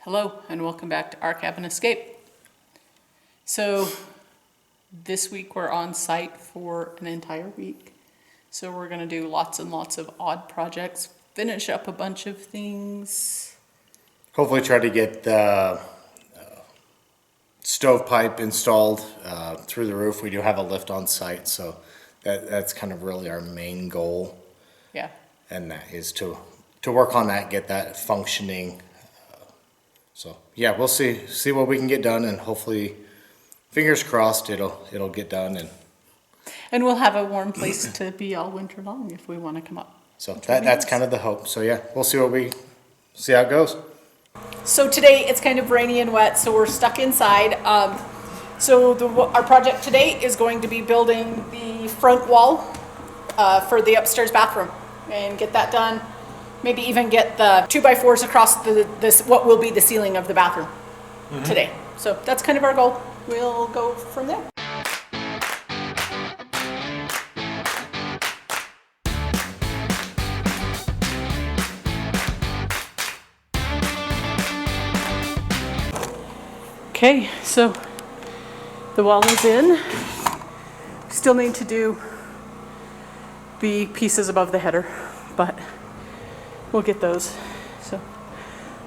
Hello and welcome back to Our Cabin Escape. So this week we're on site for an entire week. So we're going to do lots and lots of odd projects, finish up a bunch of things. Hopefully try to get the stovepipe installed through the roof. We do have a lift on site, so that's kind of really our main goal. Yeah. And that is to work on that, get that functioning. So yeah, we'll see what we can get done, and hopefully, fingers crossed, it'll get done, And we'll have a warm place to be all winter long if we want to come up. so that's kind of the hope. So yeah, we'll see how it goes. So today it's kind of rainy and wet, so we're stuck inside. Our project today is going to be building the front wall for the upstairs bathroom and get that done. Maybe even get the 2x4s across this what will be the ceiling of the bathroom today. So that's kind of our goal. We'll go from there. Okay, so the wall is in. Still need to do the pieces above the header, but we'll get those. So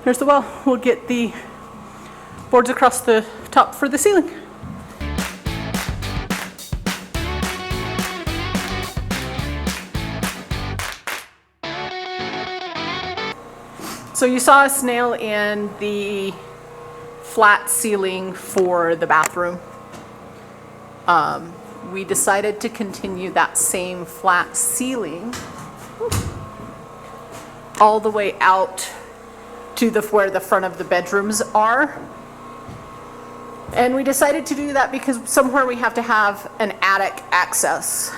there's the wall. We'll get the boards across the top for the ceiling. So you saw us nail in the flat ceiling for the bathroom. We decided to continue that same flat ceiling all the way out to where the front of the bedrooms are. And we decided to do that because somewhere we have to have an attic access.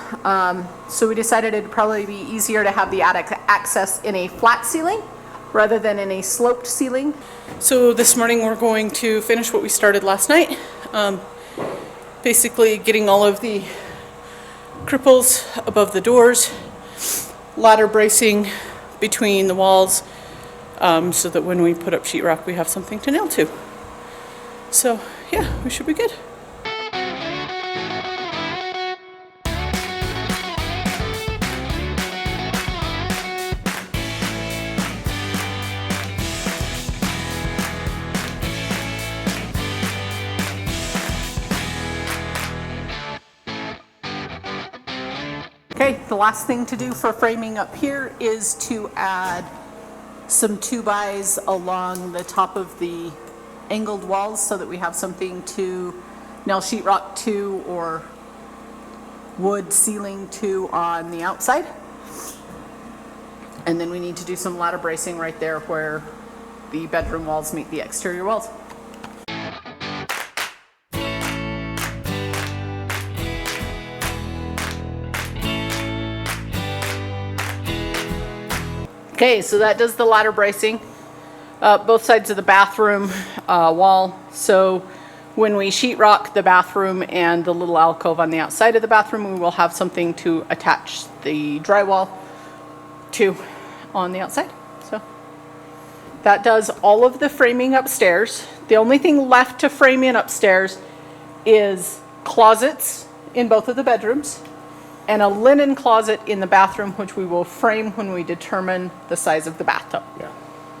So we decided it'd probably be easier to have the attic access in a flat ceiling rather than in a sloped ceiling. So this morning we're going to finish what we started last night. Basically getting all of the cripples above the doors, ladder bracing between the walls, so that when we put up sheetrock we have something to nail to. So yeah, we should be good. Okay, the last thing to do for framing up here is to add some 2x along the top of the angled walls so that we have something to nail sheetrock to or wood ceiling to on the outside. And then we need to do some ladder bracing right there where the bedroom walls meet the exterior walls. Okay, so that does the ladder bracing, both sides of the bathroom wall. So when we sheetrock the bathroom and the little alcove on the outside of the bathroom, we will have something to attach the drywall to on the outside. So that does all of the framing upstairs. The only thing left to frame in upstairs is closets in both of the bedrooms and a linen closet in the bathroom, which we will frame when we determine the size of the bathtub. Yeah,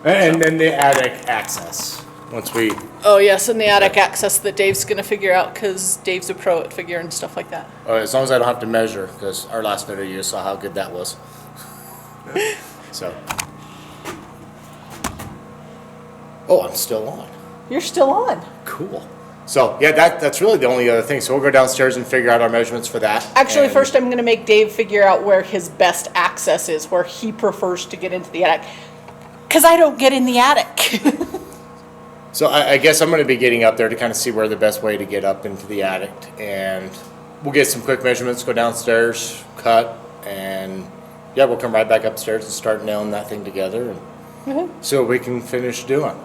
and then the attic access once we. Oh yes, and the attic access that Dave's gonna figure out because Dave's a pro at figuring stuff like that. As long as I don't have to measure, because our last video you saw how good that was. So. Oh, I'm still on. You're still on. Cool. So yeah, that's really the only other thing. So we'll go downstairs and figure out our measurements for that. Actually, first I'm gonna make Dave figure out where his best access is, where he prefers to get into the attic. Because I don't get in the attic. So I guess I'm going to be getting up there to kind of see where the best way to get up into the attic, and we'll get some quick measurements, go downstairs, cut, and yeah, we'll come right back upstairs and start nailing that thing together and see what we can finish doing.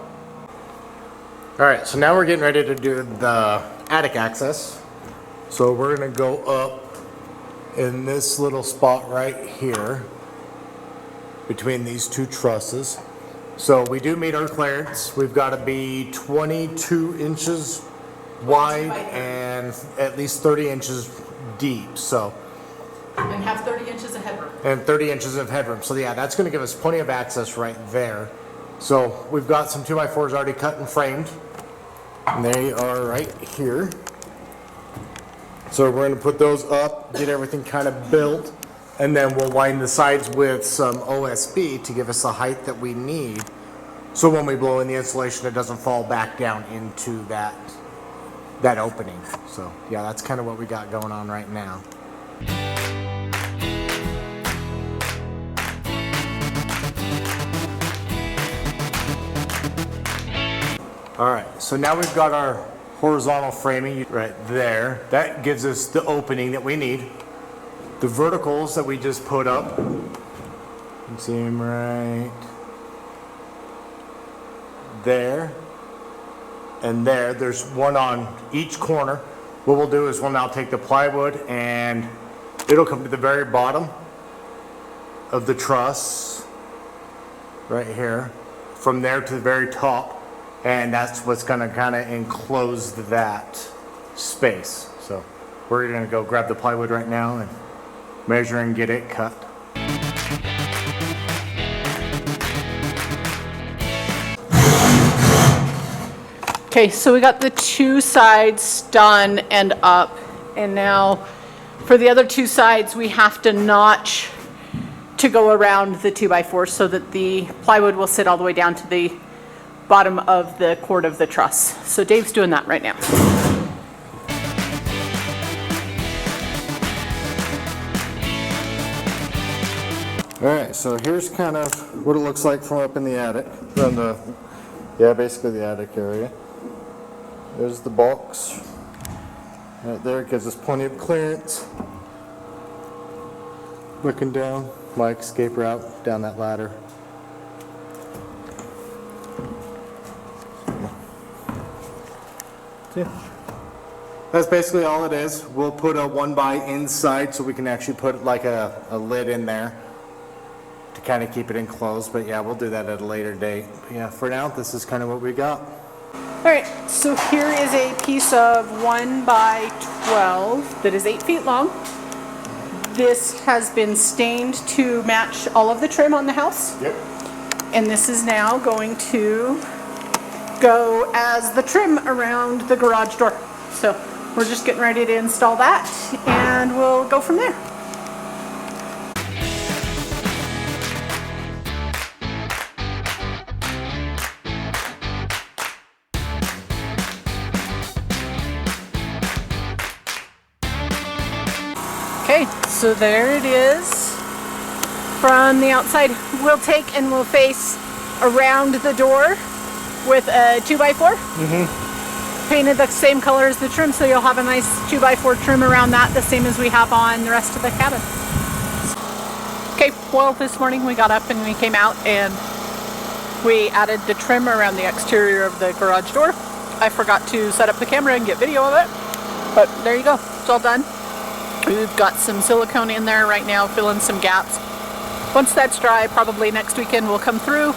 All right, so now we're getting ready to do the attic access. So we're going to go up in this little spot right here between these two trusses. So we do meet our clearance. We've got to be 22 inches wide and at least 30 inches deep. So, And have 30 inches of headroom. and 30 inches of headroom. So yeah, that's going to give us plenty of access right there. So we've got some 2x4s already cut and framed. And they are right here. So we're going to put those up, get everything kind of built, and then we'll line the sides with some OSB to give us the height that we need. So when we blow in the insulation, it doesn't fall back down into that opening. So yeah, that's kind of what we got going on right now. All right, so now we've got our horizontal framing right there. That gives us the opening that we need. The verticals that we just put up, you can see them right there and there. There's one on each corner. What we'll do is we'll now take the plywood and it'll come to the very bottom of the truss right here, from there to the very top. And that's what's gonna kinda enclose that space. So we're gonna go grab the plywood right now and measure and get it cut. Okay, so we got the two sides done and up. And now for the other two sides, we have to notch to go around the 2x4 so that the plywood will sit all the way down to the bottom of the cord of the truss. So Dave's doing that right now. All right, so here's kind of what it looks like from up in the attic, from basically the attic area. There's the box. Right there, gives us plenty of clearance. Looking down, my escape route down that ladder. That's basically all it is. We'll put a 1x inside so we can actually put like a lid in there to kind of keep it enclosed. But yeah, we'll do that at a later date. But yeah, for now, this is kind of what we got. All right, so here is a piece of 1x12 that is 8 feet long. This has been stained to match all of the trim on the house. Yep. And this is now going to go as the trim around the garage door. So we're just getting ready to install that and we'll go from there. Okay, so there it is from the outside. We'll take and we'll face around the door with a 2x4. Painted the same color as the trim, so you'll have a nice 2x4 trim around that, the same as we have on the rest of the cabin. Okay, well, this morning we got up and we came out and we added the trim around the exterior of the garage door. I forgot to set up the camera and get video of it, but there you go, it's all done. We've got some silicone in there right now, filling some gaps. Once that's dry, probably next weekend we'll come through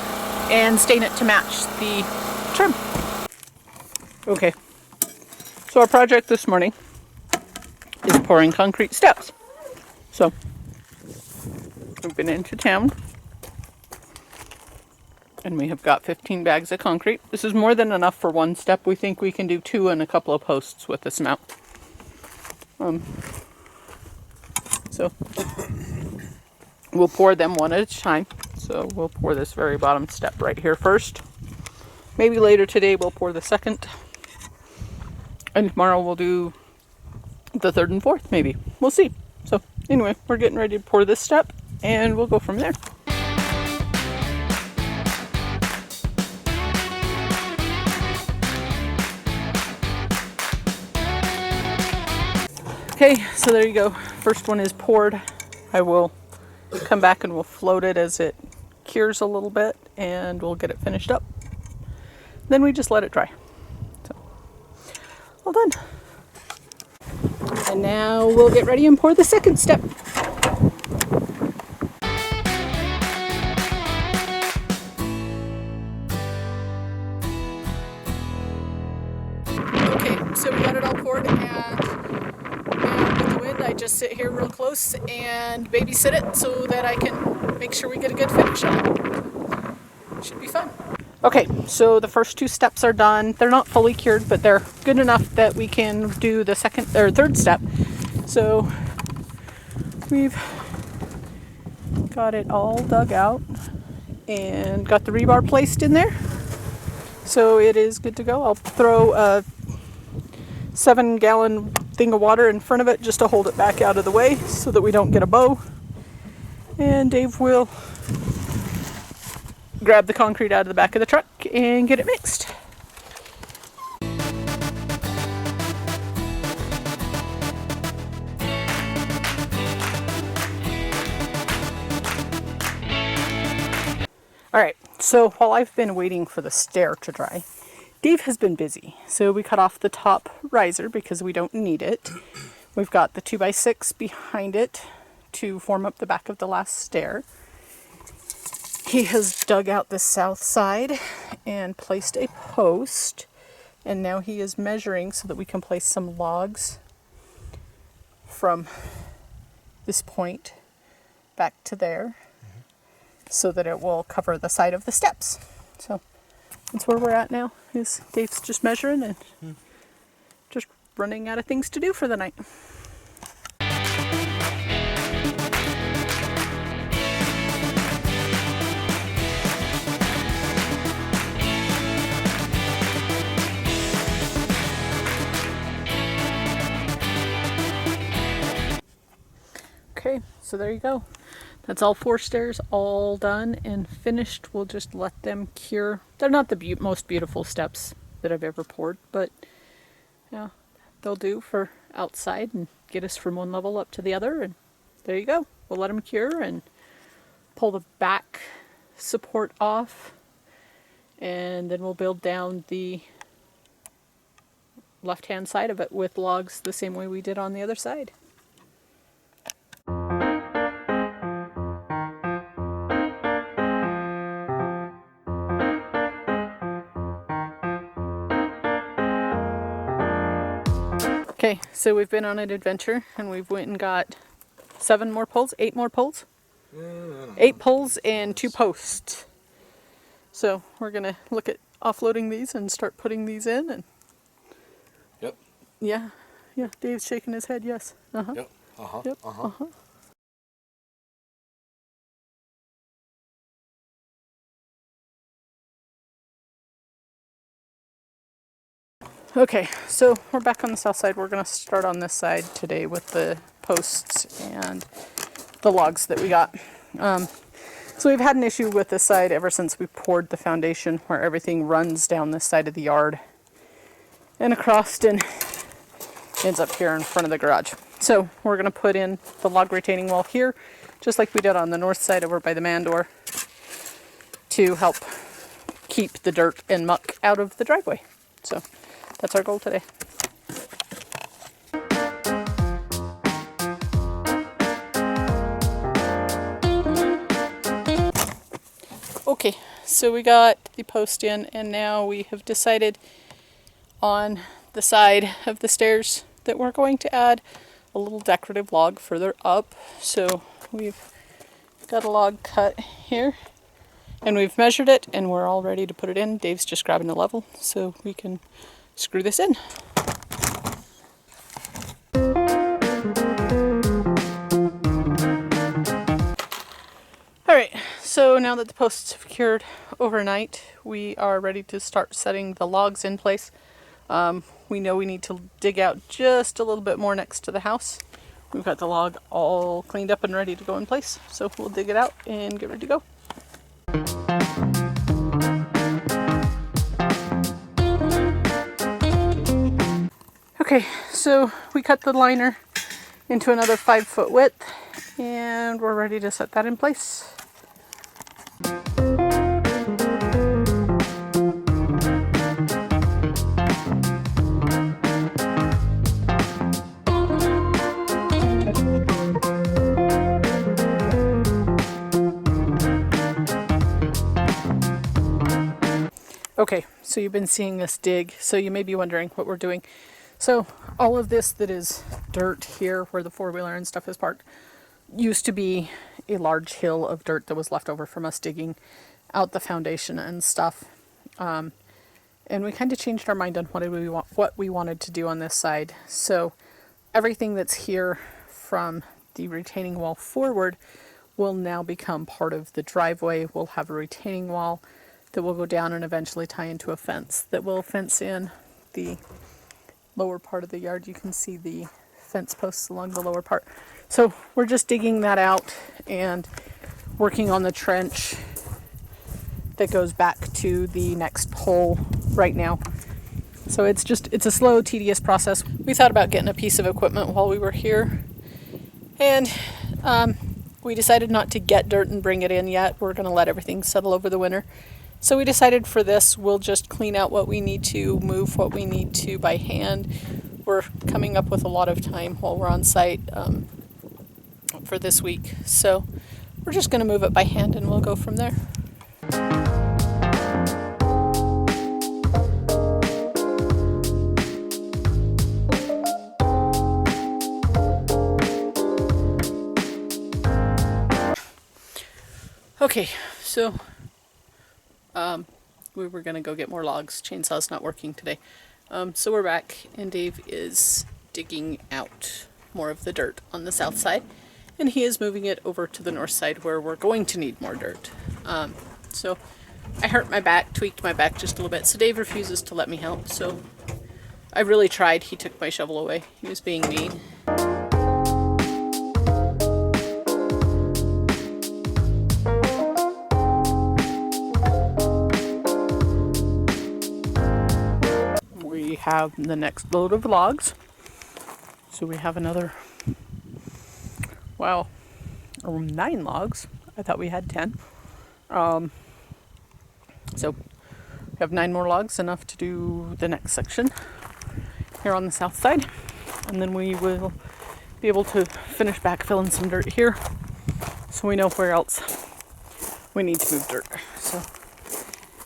and stain it to match the trim. Okay, so our project this morning is pouring concrete steps. So, we've been into town and we have got 15 bags of concrete. This is more than enough for one step. We think we can do 2 and a couple of posts with this amount. So, we'll pour them one at a time. So we'll pour this very bottom step right here first. Maybe later today we'll pour the second. And tomorrow we'll do the third and fourth, maybe. We'll see. So anyway, we're getting ready to pour this step and we'll go from there. Okay, so there you go. First one is poured. I will come back and we'll float it as it cures a little bit and we'll get it finished up. Then we just let it dry. So, all done. And now we'll get ready and pour the second step. So we got it all poured, and with the wind, I just sit here real close and babysit it so that I can make sure we get a good finish on it. Should be fun. Okay, so the first 2 steps are done. They're not fully cured, but they're good enough that we can do the second or third step. So we've got it all dug out and got the rebar placed in there. So it is good to go. I'll throw a 7-gallon thing of water in front of it just to hold it back out of the way so that we don't get a bow. And Dave will grab the concrete out of the back of the truck and get it mixed. Alright, so while I've been waiting for the stair to dry, Dave has been busy. So we cut off the top riser because we don't need it. We've got the 2x6 behind it to form up the back of the last stair. He has dug out the south side and placed a post, and now he is measuring so that we can place some logs from this point back to there so that it will cover the side of the steps. So that's where we're at now. Is Dave's just measuring and just running out of things to do for the night. Okay, so there you go. That's all 4 stairs all done and finished. We'll just let them cure. They're not the most beautiful steps that I've ever poured, but yeah, they'll do for outside and get us from one level up to the other. And there you go. We'll let them cure and pull the back support off, and then we'll build down the left-hand side of it with logs the same way we did on the other side. Okay, so we've been on an adventure and we've went and got 7 more poles, 8 more poles? 8 poles and 2 posts. So we're going to look at offloading these and start putting these in. And Yep. Yeah, Dave's shaking his head, yes. Uh-huh. Yep. Uh-huh. Yep. Uh-huh. Uh-huh. Okay, so we're back on the south side. We're going to start on this side today with the posts and the logs that we got. So we've had an issue with this side ever since we poured the foundation, where everything runs down this side of the yard and across and ends up here in front of the garage. So we're going to put in the log retaining wall here, just like we did on the north side over by the man door, to help keep the dirt and muck out of the driveway. So that's our goal today. Okay, so we got the post in, and now we have decided on the side of the stairs that we're going to add a little decorative log further up. So we've got a log cut here, and we've measured it, and we're all ready to put it in. Dave's just grabbing the level so we can screw this in. Alright, so now that the posts have cured overnight, we are ready to start setting the logs in place. We know we need to dig out just a little bit more next to the house. We've got the log all cleaned up and ready to go in place, so we'll dig it out and get ready to go. Okay, so we cut the liner into another 5-foot width, and we're ready to set that in place. Okay, so you've been seeing us dig, so you may be wondering what we're doing. So all of this that is dirt here where the four-wheeler and stuff is parked used to be a large hill of dirt that was left over from us digging out the foundation and stuff. And we kind of changed our mind on what we wanted to do on this side. So everything that's here from the retaining wall forward will now become part of the driveway. We'll have a retaining wall that will go down and eventually tie into a fence that will fence in the lower part of the yard. You can see the fence posts along the lower part. So we're just digging that out and working on the trench that goes back to the next pole right now. So it's a slow, tedious process. We thought about getting a piece of equipment while we were here, and we decided not to get dirt and bring it in yet. We're going to let everything settle over the winter. So we decided for this, we'll just clean out what we need to, move what we need to by hand. We're coming up with a lot of time while we're on site for this week. So we're just going to move it by hand and we'll go from there. Okay, so we were gonna go get more logs. Chainsaw's not working today. So we're back, and Dave is digging out more of the dirt on the south side, and he is moving it over to the north side where we're going to need more dirt. So I hurt my back, tweaked my back just a little bit, so Dave refuses to let me help. So I really tried. He took my shovel away. He was being mean. We have the next load of logs. So we have another, 9 logs. I thought we had 10. So we have 9 more logs, enough to do the next section here on the south side. And then we will be able to finish backfilling some dirt here so we know where else we need to move dirt. So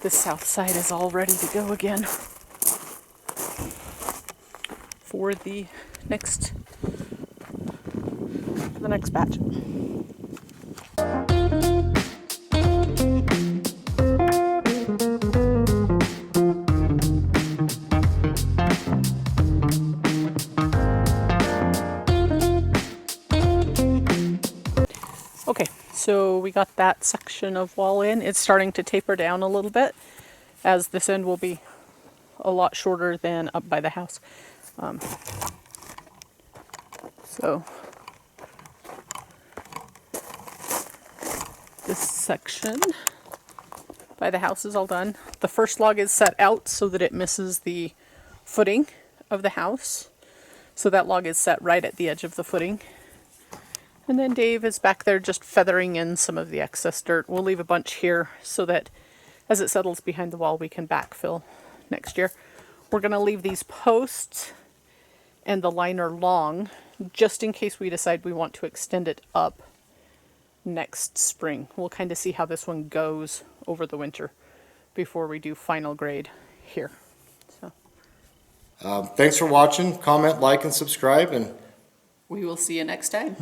this south side is all ready to go again for the next batch. Okay, so we got that section of wall in. It's starting to taper down a little bit, as this end will be a lot shorter than up by the house. So this section by the house is all done. The first log is set out so that it misses the footing of the house. So that log is set right at the edge of the footing. And then Dave is back there just feathering in some of the excess dirt. We'll leave a bunch here so that as it settles behind the wall, we can backfill next year. We're going to leave these posts and the liner long, just in case we decide we want to extend it up next spring. We'll kind of see how this one goes over the winter before we do final grade here. So Thanks for watching. Comment, like, and subscribe, and we will see you next time.